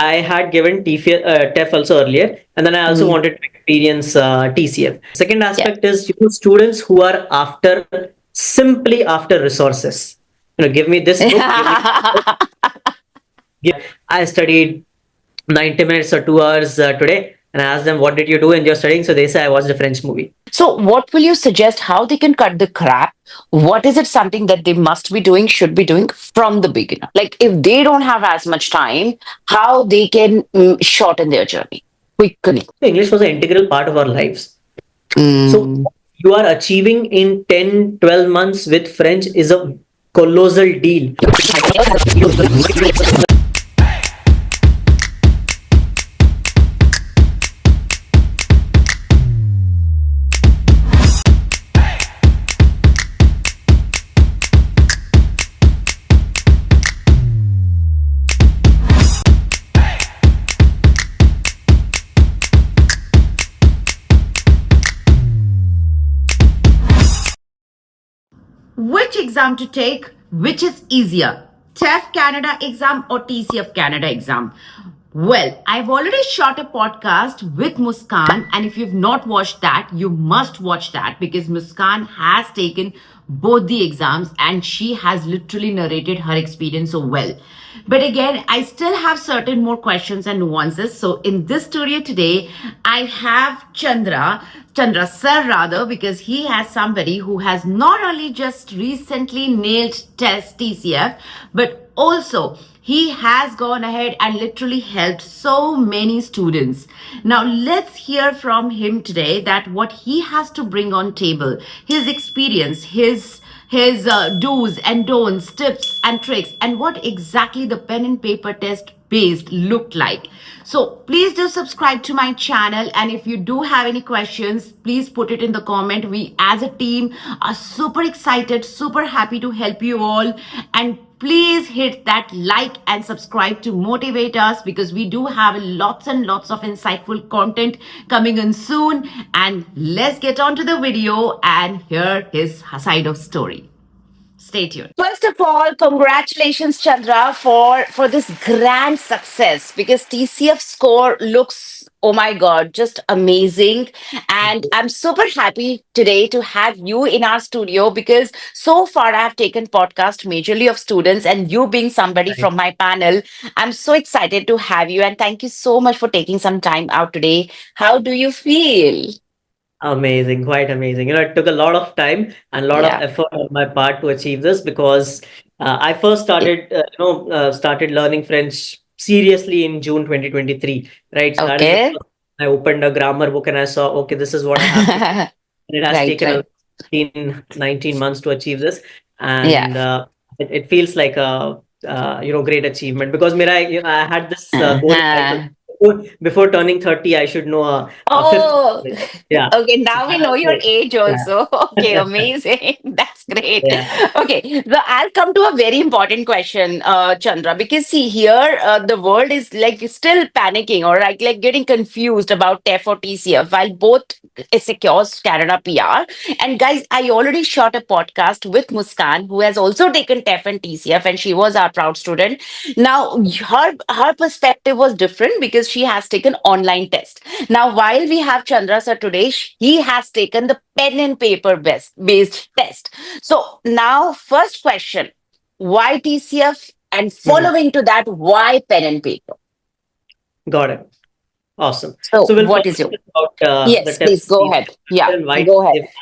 I had given TEF also earlier, and then I also Mm. wanted to experience TCF. Second Yeah. aspect is students who are simply after resources. Give me this book, give me. I studied 90 minutes or 2 hours today, and I asked them, "What did you do in your studying?" So they say, "I watched a French movie." So, what will you suggest how they can cut the crap? What is it something that they must be doing, should be doing from the beginner? Like, if they don't have as much time, how they can shorten their journey quickly? So English was an integral part of our lives. So Mm. you are achieving in 10, 12 months with French is a colossal deal. Which exam to take? Which is easier? TEF Canada exam or TCF Canada exam? Well, I've already shot a podcast with Muskan, and if you've not watched that, you must watch that because Muskan has taken both the exams and she has literally narrated her experience so well. But again, I still have certain more questions and nuances. So in this studio today, I have Chandra sir rather, because he has somebody who has not only just recently nailed test TCF, but also he has gone ahead and literally helped so many students. Now let's hear from him today that what he has to bring on table, his experience, his do's and don'ts, tips and tricks, and what exactly the pen and paper test based looked like. So please do subscribe to my channel, and if you do have any questions, please put it in the comment. We as a team are super excited, super happy to help you all, and please hit that like and subscribe to motivate us because we do have lots and lots of insightful content coming in soon. And let's get on to the video and hear his side of story. Stay tuned. First of all, congratulations, Chandra, for this grand success because TCF score looks, oh my God, just amazing. And I'm super happy today to have you in our studio because so far I've taken podcast majorly of students, and you being somebody Right. from my panel, I'm so excited to have you. And thank you so much for taking some time out today. How do you feel? Amazing, quite amazing. It took a lot of time and a lot of Yeah. effort on my part to achieve this because I first started learning French seriously in June 2023, right? So that is the Okay. first I opened a grammar book and I saw, okay, this is what I have to do. And it has Right, taken right. a 19 months to achieve this. Yeah. And it feels like a, great achievement because I had this goal in life. Uh-huh. Before turning 30, I should know a fifth Oh, language. Yeah. okay. So Now we that know your also, age also. Okay, yeah. amazing. That's great. Yeah. Okay, so I'll come to a very important question, Chandra, because see here, the world is like still panicking or like getting confused about TEF or TCF, while both secures Canada PR. And guys, I already shot a podcast with Muskan, who has also taken TEF and TCF, and she was our proud student. Now, her perspective was different because she has taken online test. Now, while we have Chandra sir today, he has taken the pen and paper based test. So now, first question, why TCF? And Mhm. following to that, why pen and paper? Got it. Awesome. So So we'll what first is your? talk about the Yes, please go TEF ahead. Yeah, and why go ahead. TCF.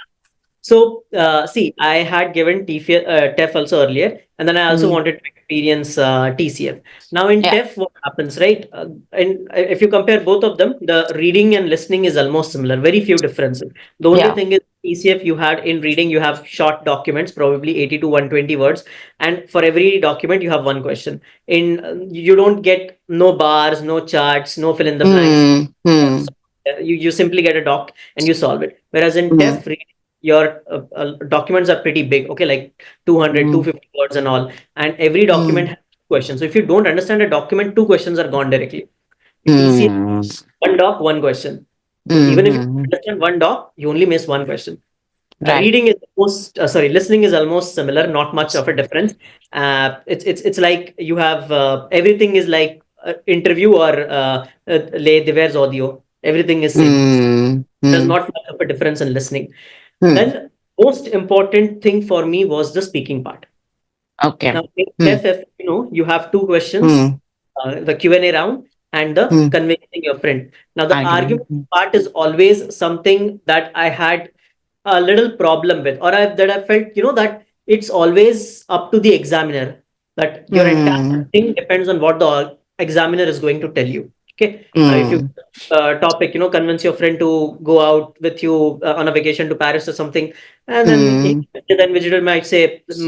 So, see, I had given TEF also earlier, and then I also Mm, wanted to experience TCF. Now, in yeah. TEF, what happens, right? And if you compare both of them, the reading and listening is almost similar, very few differences. The only Yeah. thing is, TCF, you had in reading, you have short documents, probably 80 to 120 words, and for every document, you have one question. You don't get no bars, no charts, no fill in the blanks. Mm, mm, You simply get a doc and you solve it. Whereas in mm, TEF, your documents are pretty big, okay, like 200, mm, 250 words and all. And every document mm, has questions. So if you don't understand a document, two questions are gone directly. In TCF, mm, one doc, one question. So mm, even if you mm. understand one doc, you only miss one question. Right. Reading is listening is almost similar, not much of a difference. It's like you have everything is like interview or le Divers audio. Everything is same. Hmm. There's Hmm. not much of a difference in listening. Hmm. Then most important thing for me was the speaking part. Okay. Now, in Hmm. TEF, you have two questions, Hmm. the Q&A round and the Hmm. convincing your friend. Now, the Argument. argument part is always something that I had a little problem with, or that I felt, that it's always up to the examiner, that your entire Hmm. thing depends on what the examiner is going to tell you. Okay. Now, if you Hmm. topic, convince your friend to go out with you on a vacation to Paris or something, and then Hmm. then visitor might say,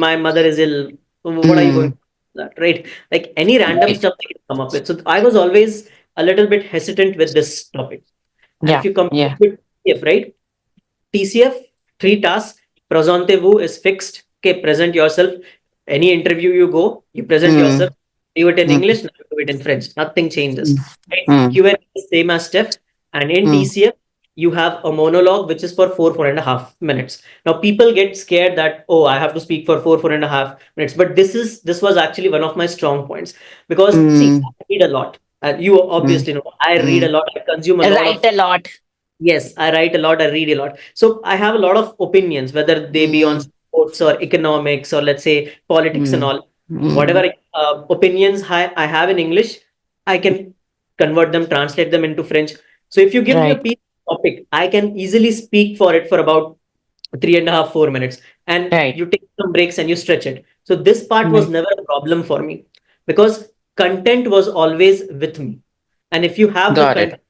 "My mother is ill. What are you going Hmm. to do with that?" Right? Like any random Right. stuff they can come up with. So I was always a little bit hesitant with this topic. And if Yeah. you compare Yeah. it with TCF, right? TCF, three tasks. Presentez-vous is fixed. Okay, present yourself. Any interview you go, you present Hmm. yourself. Do it in Hmm. English, now do it in French. Nothing changes. Right? Hmm. Q&A is same as TEF. And in Hmm. TCF, you have a monologue which is for 4.5 minutes. Now people get scared that, oh, I have to speak for 4.5 minutes. But this was actually one of my strong points because see, Hmm. I read a lot. You Hmm. obviously know I read Hmm. a lot. I consume a lot Write of. a lot. Yes, I write a lot, I read a lot. So I have a lot of opinions, whether they be on Hmm. sports or economics or let's say politics and Hmm. all. Hmm. Whatever opinions I have in English, I can convert them, translate them into French. So if you give me a Right. piece of topic, I can easily speak for it for about 3.5, 4 minutes. And Right. you take some breaks and you stretch it. So this part was Right. never a problem for me because content was always with me. And if you have the Got it. content,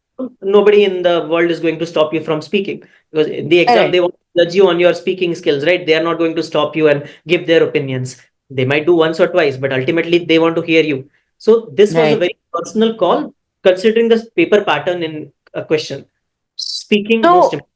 nobody in the world is going to stop you from speaking because in the exam Right. they want to judge you on your speaking skills, right? They are not going to stop you and give their opinions. They might do once or twice, but ultimately they want to hear you. So this was a Right. very personal call, considering the paper pattern in a question. Speaking most So important.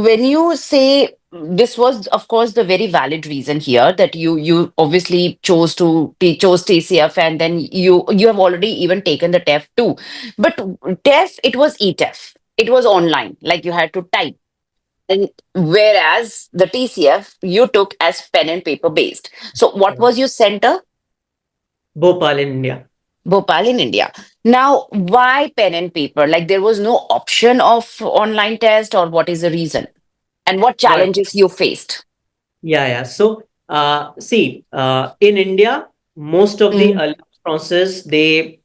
when you say this was, of course, the very valid reason here that you obviously chose TCF, and then you have already even taken the TEF too. But TEF, it was ETEF. It was online, like you had to type. And whereas the TCF you took as pen and paper based. So what was your center? Bhopal in India. Bhopal in India. Now, why pen and paper? Like there was no option of online test, or what is the reason? And what Right. challenges you faced? Yeah, yeah. So, see, in India, most of the Mm, Français they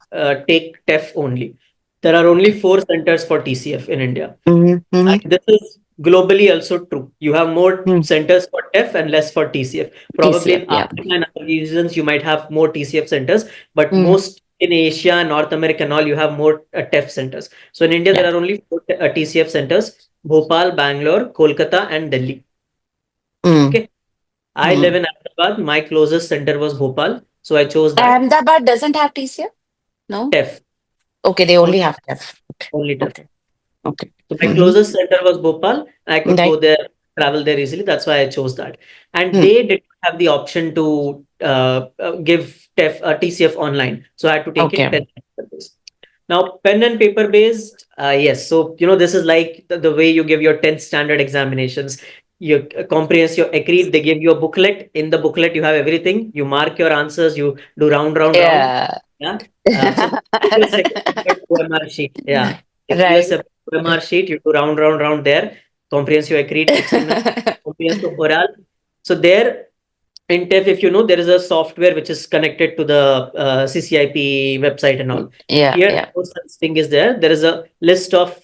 take TEF only. There are only four centers for TCF in India. mhm, mhm. And this is globally also true. You have more Mm. centers for TEF and less for TCF. Probably TCF, in yeah. Africa and other regions, you might have more TCF centers, but Mm, most in Asia, North America, and all, you have more TEF centers. So in India, yeah. there are only four TCF centers: Bhopal, Bangalore, Kolkata, and Delhi. Mm, Okay. I live mm. in Ahmedabad. My closest center was Bhopal, so I chose that. Ahmedabad doesn't have TCF? No? TEF, Okay, they only, only have TEF. Okay, only TEF. okay, okay. So my Mm-hmm. closest center was Bhopal. I could go Right. there, travel there easily. That's why I chose that. And Mm, they did not have the option to give TEF, TCF online, so I had to take it okay. pen and paper based. Now, pen and paper based, yes. So this is like the way you give your 10th standard examinations. Your comprehensive accrete, they give you a booklet. In the booklet, you have everything. You mark your answers. You do round, round, round. Yeah. Yeah. So give you a separate OMR sheet. Yeah. They give you a Right. separate OMR sheet. You do round, round, round there. Comprehensive accrete, 60 minutes. Comprehensive oral. So there in TEF, if you know, there is a software which is connected to the CCIP website and all. Yeah, Here, yeah. no such thing is there. There is a list of,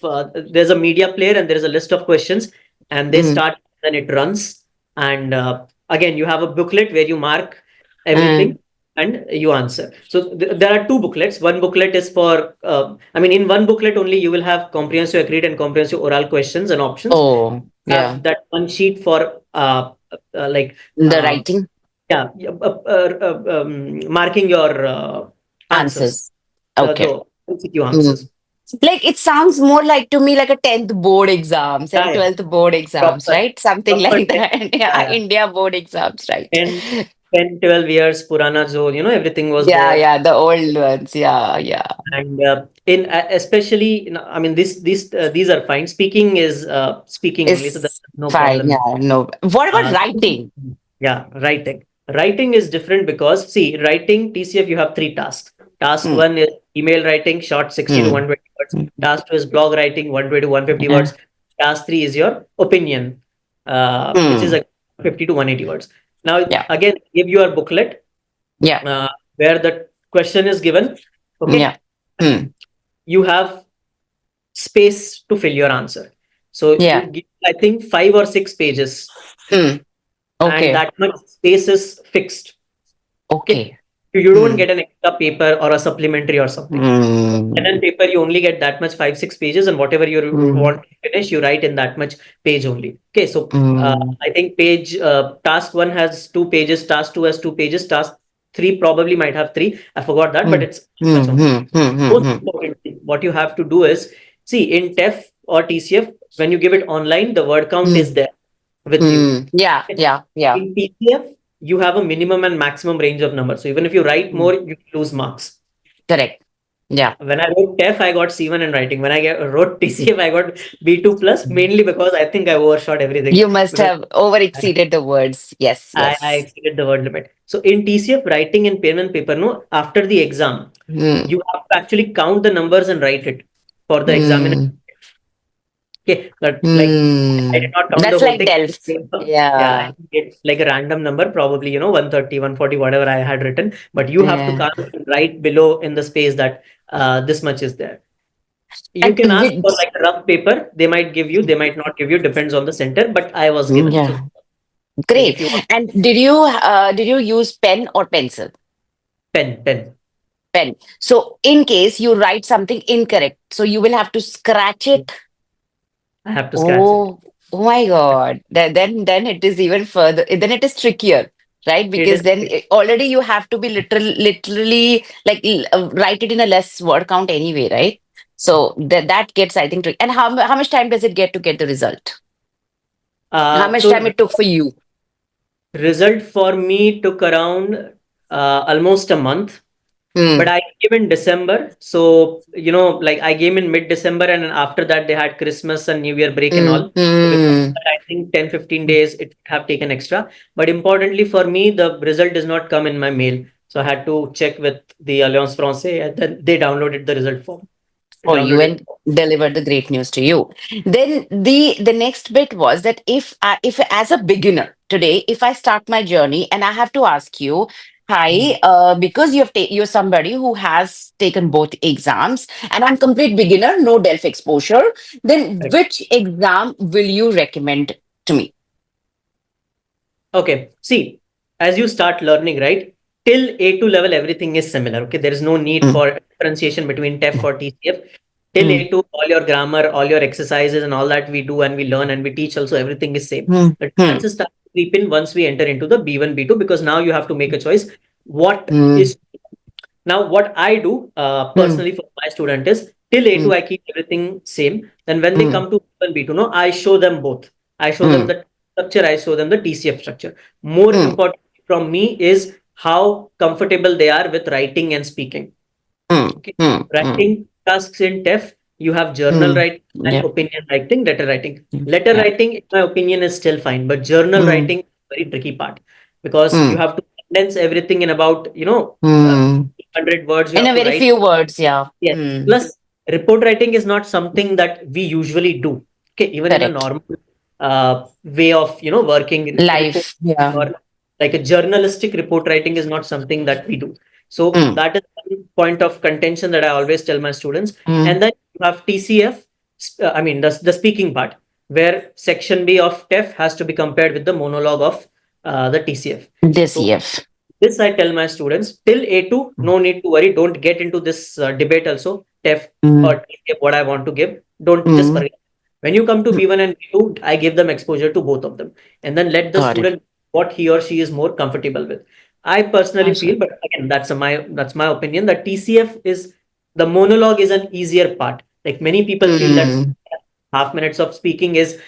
there's a media player and there is a list of questions, and they Mm, start, then it runs. And again, you have a booklet where you mark mm. everything and you answer. So there are two booklets. One booklet is for, I mean, in one booklet only, you will have comprehensive accrete and comprehensive oral questions and options. Oh, yeah. Have that one sheet for like, The uh, writing yeah, marking your answers, answers. Okay. the MCQ Mm. answers. Like it sounds more like to me like a 10th board exams and Yeah, yeah, 12th board exams, proper, right? Something proper like 10, that. yeah, Yeah, yeah. India board exams, right? 10, 10, 12 years, Purana Zone, everything was Yeah, there. yeah, the old ones. Yeah, yeah. And in especially, I mean, these are fine. Speaking is speaking only, so there's It's no fine. problem. Yeah, no. What about writing? Yeah, writing. Writing is different because see, writing TCF you have three tasks. Task Mm, one is email writing, short 60 to Hmm. 120 words. Task 2 is blog writing, 120 to 150 Yeah. words. Task 3 is your opinion, which is Hmm. 50 to 180 words. Now, Yeah. again, give you a booklet Yeah. where the question is given. Yeah. Okay. Hmm. You have space to fill your answer. So you Yeah. give, I think, 5 or 6 pages, Hmm. and Okay. that much space is fixed. Okay. Okay. You don't Hmm. get an extra paper or a supplementary or something. Pen Hmm. and paper, you only get that much 5, 6 pages, and whatever you Hmm. want to finish, you write in that much page only. Okay, so Hmm. I think task one has 2 pages, task two has 2 pages, task three probably might have three. I forgot that, but Hmm. it's that much Hmm. only. Hmm. Hmm. Hmm. Most Hmm. importantly, what you have to do is see in TEF or TCF, when you give it online, the word count Hmm. is there with you. Hmm. Yeah. Yeah. Yeah. In TCF, you have a minimum and maximum range of numbers. So even if you write Hmm. more, you lose marks. Correct. Yeah. When I wrote TEF, I got C1 in writing. When wrote TCF, I got B2 plus, mainly because I think I overshot everything You must because have over I, exceeded the words. Yes. I Yes. exceeded the word limit. So in TCF, writing in pen and paper, no, after the exam, Hmm. you have to actually count the numbers and write it for the examiner. Hmm. Okay, but like I did Hmm. not count the That's whole like thing. Delph. Yeah, I Yeah. get like a random number, probably 130, 140, whatever I had written. But you have to Yeah. count right below in the space that this much is there. You And can ask for which, like a rough paper. They might give you, they might not give you, depends on the center. But I was given. So yeah. like Great. if you want And did you use pen or pencil? pen, Pen. So in case you write something incorrect, so you will have to scratch it. I have to scratch it. Oh, oh my God. Then it is even further. Then it is trickier, right? It Because is then already you have to be literally like write it in a less word count anyway, right? So that gets, I think, tricky. And how much time does it get to get the result? How much so time it took for you? result for me took around almost a month. But Hmm. I came in December. So, like I came in mid-December, and then after that they had Christmas and New Year break and Hmm. all. So because of Hmm. that, I think 10, 15 days it have taken extra. But importantly for me, the result does not come in my mail. So I had to check with the Alliance Française, and then they downloaded the result form. For you Downloaded. and deliver the great news to you. Then the next bit was that if as a beginner today, if I start my journey and I have to ask you, Mhm. hi, because you're somebody who has taken both exams and I'm complete beginner, no Delph exposure, then Correct. which exam will you recommend to me? Okay. See, as you start learning, right? Till A2 level, everything is similar. Okay. There is no need Mm, for differentiation between TEF or TCF. Till mm, A2, all your grammar, all your exercises, and all that we do and we learn and we teach also, everything is same. mm, The mm, differences start to creep in once we enter into the B1, B2, because now you have to make a choice. What mm, is now, what I do mm, personally for my student is till A2, mm, I keep everything same. Then when they mm, come to B1, B2, no, I show them both. I show them mm, the structure, I show them the TCF structure. More mm, important from me is how comfortable they are with writing and speaking. mm, Okay. mm, mm, Writing tasks in TEF, you have journal mm. writing and Yeah. opinion writing, letter writing. Mm, Letter yeah. writing, in my opinion, is still fine, but journal Mm, writing is very tricky part because you mm, have to condense everything in about, uh, mm. 100 words you In have a to very write. few words, yeah. Yes. Mm. Plus, report writing is not something that we usually do. Okay, even in a Correct. normal way of working report Life, yeah. or like a journalistic report writing is not something that we do. So Mm, that is one point of contention that I always tell my students. mm. And then you have TCF, I mean the speaking part, where section B of TEF has to be compared with the monologue of the TCF. This So yes. this I tell my students till A2, Mm, no need to worry. Don't get into this debate also. TEF mm, or TCF, what I want to give. Don't just mm, forget. When you come to mm. B1 and B2, I give them exposure to both of them. And then let the Got it. student what he or she is more comfortable with. I personally feel, Awesome. but again, that's my opinion, that TCF is the monologue is an easier part. Like many people feel that Mm, half minutes of speaking is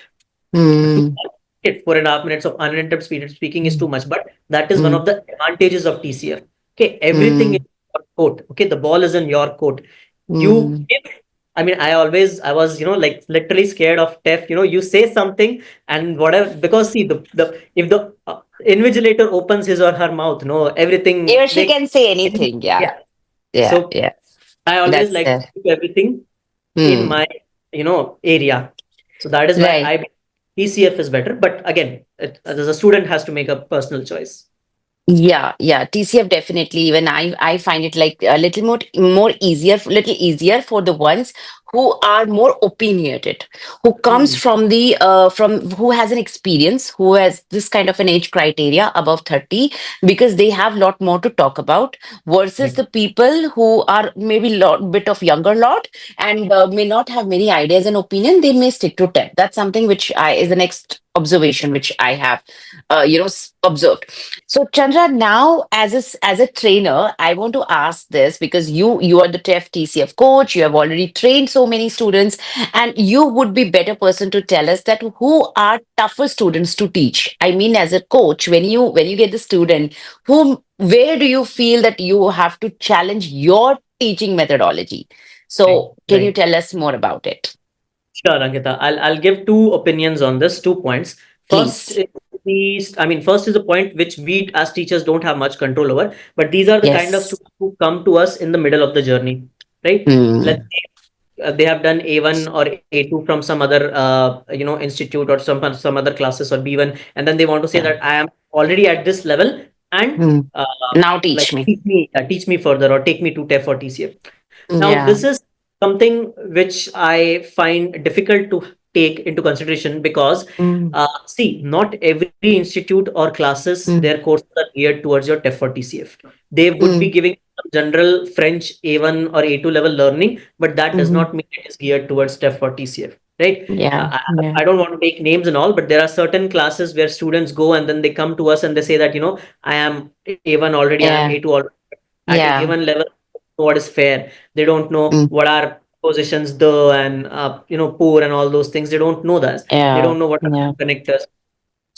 too mm, much. Okay, 4.5 minutes of uninterrupted speaking is too mm, much, but that is one mm, of the advantages of TCF. Okay, everything is mm, in your court. Okay, the ball is in your court. You mm. if I mean, I was, like literally scared of TEF. You say something and whatever, because see, the if the invigilator opens his or her mouth, no, He everything or she can say anything. Yeah. yeah. Yeah. So Yeah. I always That's like to there. keep everything in Hmm. my, area. So that is why Right. I TCF is better. But again, as a student has to make a personal choice. Yeah, yeah. TCF definitely. Even I find it like a little little easier for the ones who are more opinionated, who comes Hmm. from who has an experience, who has this kind of an age criteria above 30, because they have lot more to talk about versus Right. the people who are maybe lot bit of younger lot and may not have many ideas and opinion. They may stick to 10. That's something which I is the next observation which I have, observed. So Chandra, now as a trainer, I want to ask this because you are the TEF TCF coach. You have already trained so many students, and you would be better person to tell us that who are tougher students to teach. I mean, as a coach, when you get the student, where do you feel that you have to challenge your teaching methodology? Right. So can you Right. tell us more about it, Sure, Ankita. I'll give two opinions on this, 2 points. First please? is first is the point which we as teachers don't have much control over, but these are the kind of Yes. students who come to us in the middle of the journey, right? Let's Hmm. say they have done A1 or A2 from some other institute or some other classes or B1, and then they want to say Yeah. that I am already at this level and Hmm. uh, Now like teach me. teach me further or take me to TEF or TCF. Now, Yeah. this is something which I find difficult to take into consideration because, Mm. see, not every institute or classes, their Mm. courses are geared towards your TEF or TCF. They would be Mm. giving some general French A1 or A2 level learning, but that does Mhm. not mean it is geared towards TEF or TCF, right? Yeah. Yeah. I don't want to take names and all, but there are certain classes where students go and then they come to us and they say that, I am A1 already, I am Yeah. A2 already. At Yeah. A1 level, what is fair. They don't know Mm. what are positions the and poor and all those things. They don't know that. They Yeah. don't know what are Yeah. connectors.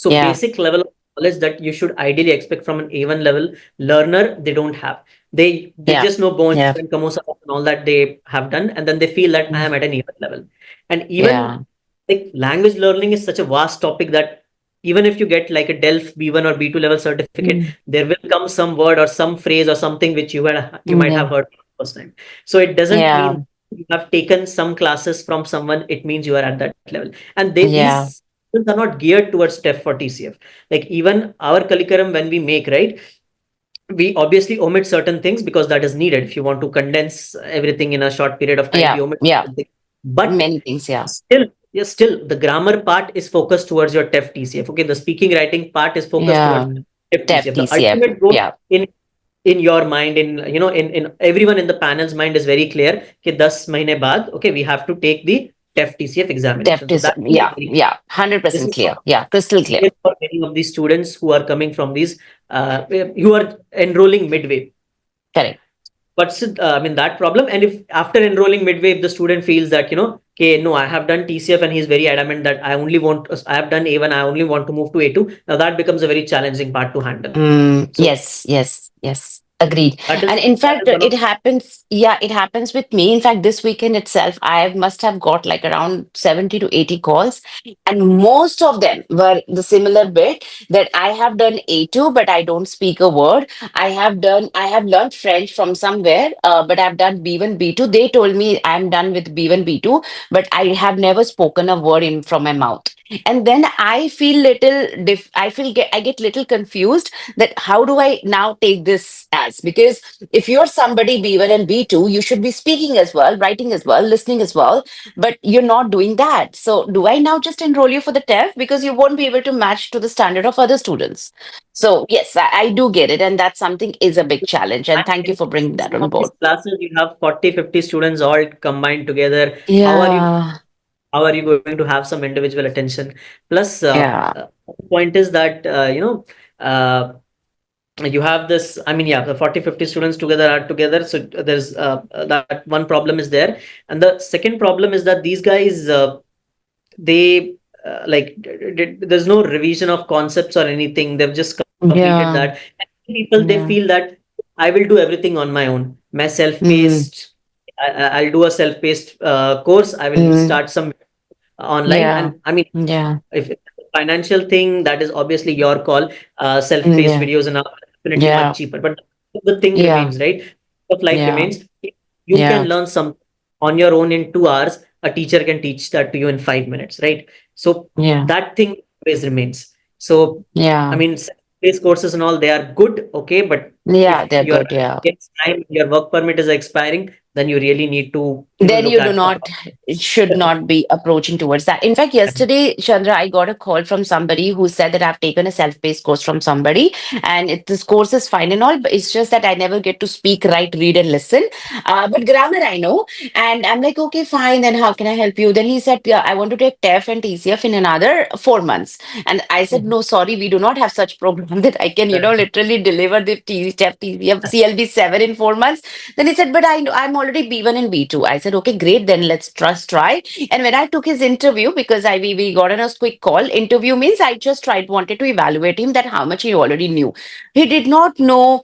So Yeah. basic level of knowledge that you should ideally expect from an A1 level learner, they don't have. They Yeah. just know bonjour Yeah. and kamosa and all that they have done, and then they feel that I Mm. am at an A1 level. And even Yeah. like language learning is such a vast topic that even if you get like a DELF B1 or B2 level certificate, Mm. there will come some word or some phrase or something which you might have Yeah. heard for the first time. So it doesn't Yeah. mean you have taken some classes from someone, it means you are at that level. And Yeah. these are not geared towards TEF or TCF. Like even our curriculum when we make, right? We obviously omit certain things because that is needed. If you want to condense everything in a short period of time, we Yeah. omit Yeah. certain things. But Many things. Yeah. still, yes, still the grammar part is focused towards your TEF TCF. Okay, the speaking writing part is focused towards Yeah. TEF TEF TCF. The TCF. ultimate goal Yeah. in your mind, in everyone in the panel's mind is very clear. कि 10 महीने बाद, okay, we have to take the TEF TCF TEF examination. So TCF. that thing is Yeah. very Yeah. this 100% is clear. not Yeah. Crystal clear. clear for many of these students who are coming from these who are enrolling midway. Correct. But I mean that problem. And if after enrolling midway, if the student feels that okay, no, I have done TCF and he's very adamant that I have done A1, I only want to move to A2. Now that becomes a very challenging part to handle. Mm, So yes, yes, yes. Agreed. And in that fact, is one of it happens. Yeah, it happens with me. In fact, this weekend itself, I must have got like around 70 to 80 calls. And most of them were the similar bit that I have done A2, but I don't speak a word. I have learned French from somewhere, but I've done B1, B2. They told me I'm done with B1, B2, but I have never spoken a word in from my mouth. And then I feel I get little confused that how do I now take this as? Because if you're somebody B1 and B2, you should be speaking as well, writing as well, listening as well, but you're not doing that. So do I now just enroll you for the TEF because you won't be able to match to the standard of other students? So yes, I do get it, and that something is a big challenge. And and thank you for bringing in that some on of these board. classes you have 40, 50 students all combined together. How are you Yeah, how are you going to have some individual attention? Plus, yeah, the point is that uh, you have this, I mean, yeah, the 40, 50 students together are together. So there's that one problem is there. And the second problem is that these guys, they there's no revision of concepts or anything. They've just completed that. yeah, And people, they yeah. feel that I will do everything on my own. My Mm, self-paced, I'll do a self-paced course. I will mm, start some online. yeah, And I mean, yeah, if it's a financial thing, that is obviously your call. Self-paced yeah, videos are now definitely much yeah, cheaper. But the thing yeah, remains, right? Of life yeah. remains. If You can Yeah. learn some on your own in 2 hours. A teacher can teach that to you in 5 minutes, right? So Yeah. that thing always remains. So I Yeah. mean, self-paced courses and all, they are good, okay, but Yeah, if they're your good. Yeah. time, your work permit is expiring, then you really need to, Then look you do at a not, should not be approaching towards that. In fact, yesterday, Chandra, I got a call from somebody who said that I've taken a self-paced course from somebody, and this course is fine and all, but it's just that I never get to speak, write, read, and listen. But grammar I know, and I'm like, okay, fine. Then how can I help you? Then he said, yeah, I want to take TEF and TCF in another 4 months, and I said, no, sorry, we do not have such program that I can, literally deliver the TEF, TCF, CLB 7 in 4 months. Then he said, but I'm already B1 and B2. I said, okay, great. Then let's trust try. And when I took his interview, because we got on a quick call, interview means I just wanted to evaluate him that how much he already knew. He did not know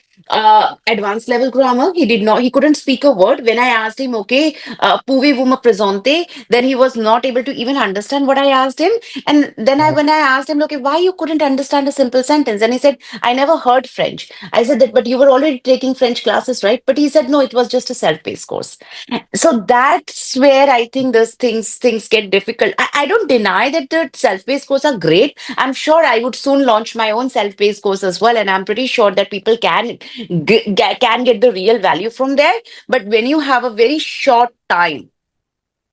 advanced level grammar. He couldn't speak a word. When I asked him, okay, puve vuma presente, then he was not able to even understand what I asked him. And then when I asked him, okay, why you couldn't understand a simple sentence? And he said, I never heard French. I said that, but you were already taking French classes, right? But he said, no, it was just a self-paced course. So that's where I think those things get difficult. I don't deny that the self-paced courses are great. I'm sure I would soon launch my own self-paced course as well, and I'm pretty sure that people can get the real value from there. But when you have a very short time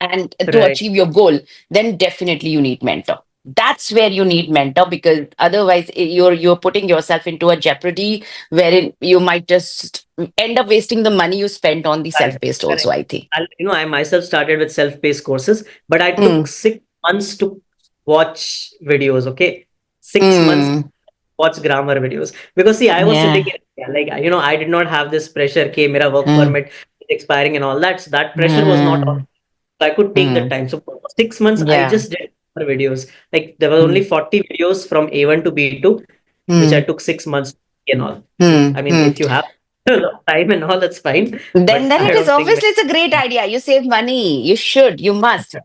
and to Right. achieve your goal, then definitely you need mentor. That's where you need mentor, because otherwise you're putting yourself into a jeopardy wherein you might just end up wasting the money you spent on the Correct. self-paced also, Correct. I think. I myself started with self-paced courses, but I took Mm, 6 months to watch videos. Okay, 6 months mm, watch grammar videos, because see, I was sitting yeah. in India, like I did not have this pressure. Okay, mera work Mm, permit is expiring and all that. So that pressure was not on. mm, So I could take the mm, time. So for 6 months, I yeah. just did grammar videos. Like there were only Mm, 40 videos from A1 to B2, which I mm, took 6 months and all. See, mm, I mean, mm. if you have time and all, that's fine. But Then I it is don't think obviously it's a great idea. You save money. You should. You must.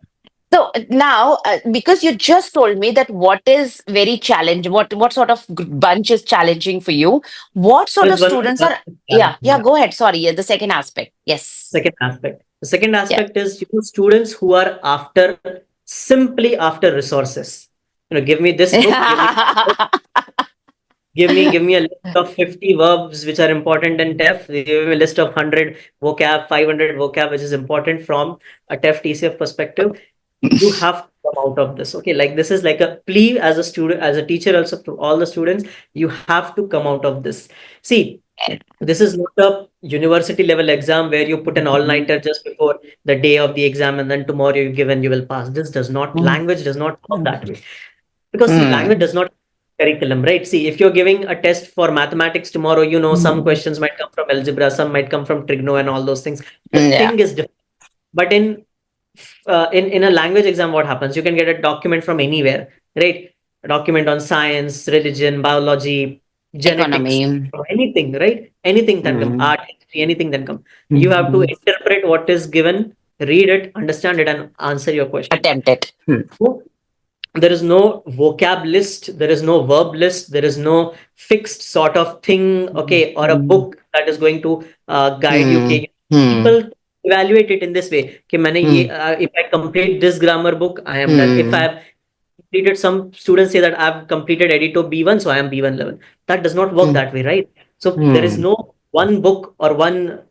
So now, because you just told me that what is very challenging, what sort of bunch is challenging for you? What sort there's of one students more are? challenge. Yeah, yeah. Go ahead. Sorry, yeah, the second aspect. Yes. Second aspect. The second Yeah. aspect is students who are simply after resources. Give me this book, give me a list of 50 verbs which are important in TEF. Give me a list of 100 vocab, 500 vocab which is important from a TEF TCF perspective. You have to come out of this. Okay, like this is like a plea as a student, as a teacher, also to all the students. You have to come out of this. See, this is not a university level exam where you put an all-nighter just before the day of the exam and then tomorrow you give and you will pass. This does not, Mm, language does not work mm, that way. Because see, language does not curriculum, right? See, if you're giving a test for mathematics tomorrow, some mm, questions might come from algebra, some might come from trigono and all those things. The yeah. thing is different. But in a language exam, what happens? You can get a document from anywhere, right? A document on science, religion, biology, genetics, Economy. or anything, right? Anything can come, Mm, art, history, anything can come. You have to mm, interpret what is given, read it, understand it, and answer your question. attempt it. Mm, So, there is no vocab list, there is no verb list, there is no fixed sort of thing, okay, or a mm, book that is going to guide you. mm, Okay, mm, people evaluate it in this way. Okay, mm, if I complete this grammar book, I am done. If I mm, have completed, some students say that I've completed Edito B1, so I am B1 level. That does not work mm, that way, right? So there is mm. no one book or one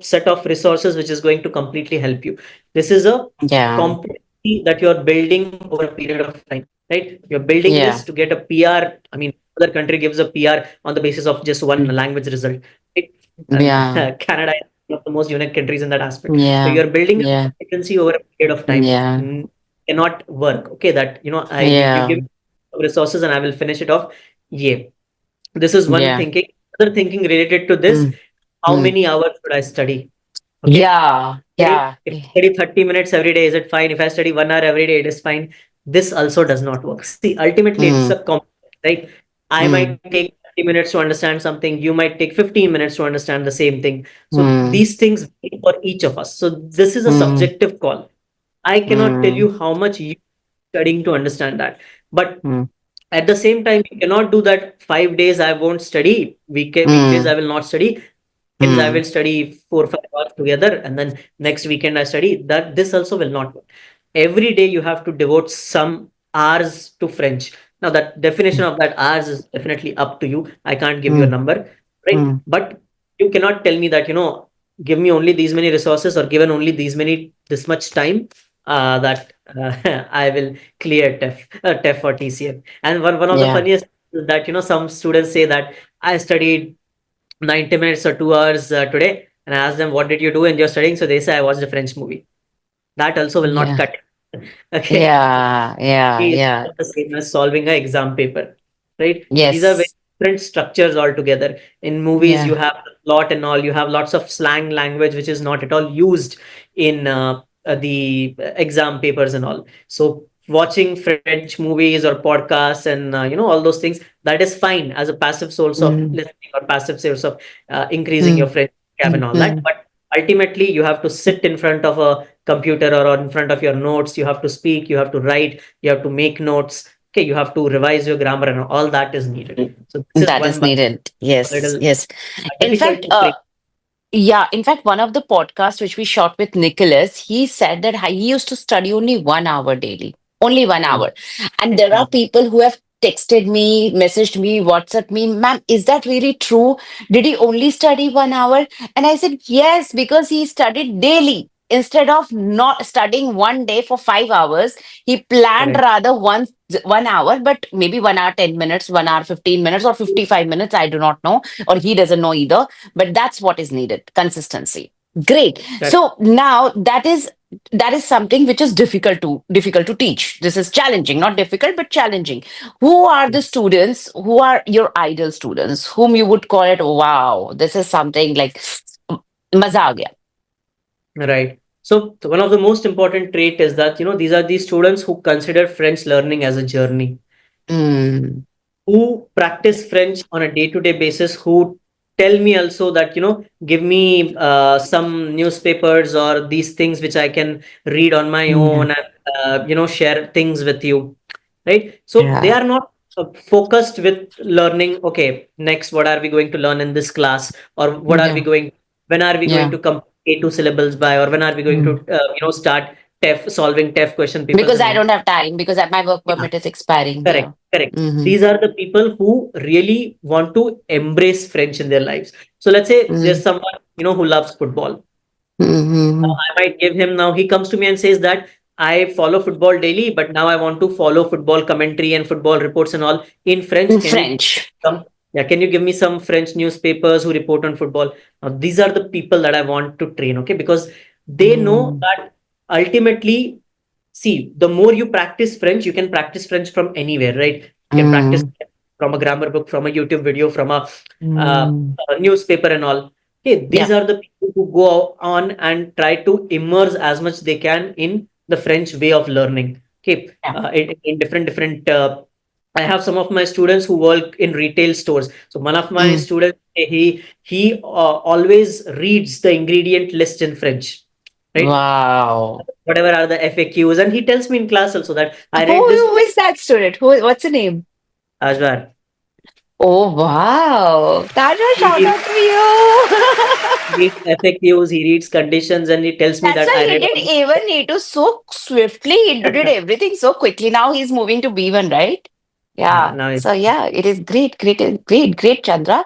set of resources which is going to completely help you. This is a Yeah. competency that you're building over a period of time, right? You're building this Yeah. to get a PR. I mean, other country gives a PR on the basis of just one Mm, language result, right? And yeah. Canada is one of the most unique countries in that aspect. So Yeah. you're building a Yeah. competency over a period of time. Yeah. Cannot work. Okay, that you Yeah. give resources and I will finish it off. Yeah, this is one Yeah. thinking. Other thinking related to this: Mm, how mm. many hours should I study? Okay, Yeah. Yeah. if I study 30 minutes every day, is it fine? If I study 1 hour every day, it is fine. This also does not work. See, ultimately, it's a Mm, complex, right? I mm, might take 30 minutes to understand something. You might take 15 minutes to understand the same thing. So mm, these things vary for each of us. So this is a mm, subjective call. I cannot tell mm, you how much you are studying to understand that. But mm, at the same time, you cannot do that 5 days I won't study, weekdays I mm, will not study. weekends I Mm. will study 4 5 hours together, and then next weekend I study. That this also will not work. Every day you have to devote some hours to French. Now that definition of that hours is definitely up to you. I can't give you a Mm. number, right? Mm. But you cannot tell me that, give me only these many resources or given only this much time, that I will clear TEF or TCF. And one of the Yeah. funniest is that, some students say that I studied 90 minutes or 2 hours today, and I ask them, what did you do in your studying? So they say, I watched a French movie. That also will not Yeah. cut. Okay. Yeah. Yeah. Is Yeah. not the same as solving an exam paper, right? These are very Yes. different structures altogether. In movies, you Yeah. have the plot and all, you have lots of slang language, which is not at all used in the exam papers and all. So watching French movies or podcasts and all those things, that is fine as a passive source of Mm. listening or passive source of increasing your Mm. French vocab and Mm. all that. Mm. But ultimately, you have to sit in front of a computer or in front of your notes. You have to speak, you have to write, you have to make notes. Okay, you have to revise your grammar, and all that is needed. So this is That one is by needed. a Yes. little Yes. In difficult fact, to break. yeah, in fact, one of the podcasts which we shot with Nicholas, he said that he used to study only 1 hour daily, only one Mm, hour. And there are mm, people who have texted me, messaged me, WhatsApp me, ma'am, is that really true? Did he only study 1 hour? And I said, yes, because he studied daily. Instead of not studying one day for 5 hours, he planned correct, rather 1 hour, but maybe 1 hour, 10 minutes, 1 hour, 15 minutes, or 55 minutes. I do not know, or he doesn't know either, but that's what is needed, consistency. Great. correct. So now that is something which is difficult to teach. This is challenging, not difficult but challenging. Who are the students who are your ideal students, whom you would call it, wow, this is something like maza aa gaya. Right. So one of the most important trait is that these are the students who consider French learning as a journey, Mm, who practice French on a day-to-day basis, who tell me also that, give me some newspapers or these things which I can read on my yeah, own and, share things with you, right? So they yeah, are not focused with learning, okay, next, what are we going to learn in this class? Or yeah, when are we going yeah. to complete A2 syllables by, or when are we going to, Mm. start solving TEF question papers Because and I all? don't have time, because my work Yeah. permit is expiring. Correct, Yeah. correct. Mm-hmm. These are the people who really want to embrace French in their lives. So let's say there's Mm-hmm. someone, who loves football. Now Mm-hmm. I might give him, now he comes to me and says that I follow football daily, but now I want to follow football commentary and football reports and all in French. In Can you French. some yeah, can you give me some French newspapers who report on football? Now, these are the people that I want to train, okay? Because they know Mm. that ultimately, see, the more you practice French, you can practice French from anywhere, right? You can practice Mm. from a grammar book, from a YouTube video, from uh, Mm. a newspaper and all. Okay, these Yeah. are the people who go on and try to immerse as much they can in the French way of learning. Okay, Yeah. in different. I have some of my students who work in retail stores. So one of my Mm. students, he always reads the ingredient list in French, right? Wow. Whatever are the FAQs, and he tells me in class also that I read this. Who is that student? What's the name? Ajwar. Oh, wow. Tajwa, shout He out to you. reads FAQs, he reads conditions, and he tells me That's that why I he read did all. A1, A2 so swiftly. He did everything so quickly. Now he's moving to B1, right? Yeah, Yeah. now So, yeah, it is great, great, great, great, Chandra.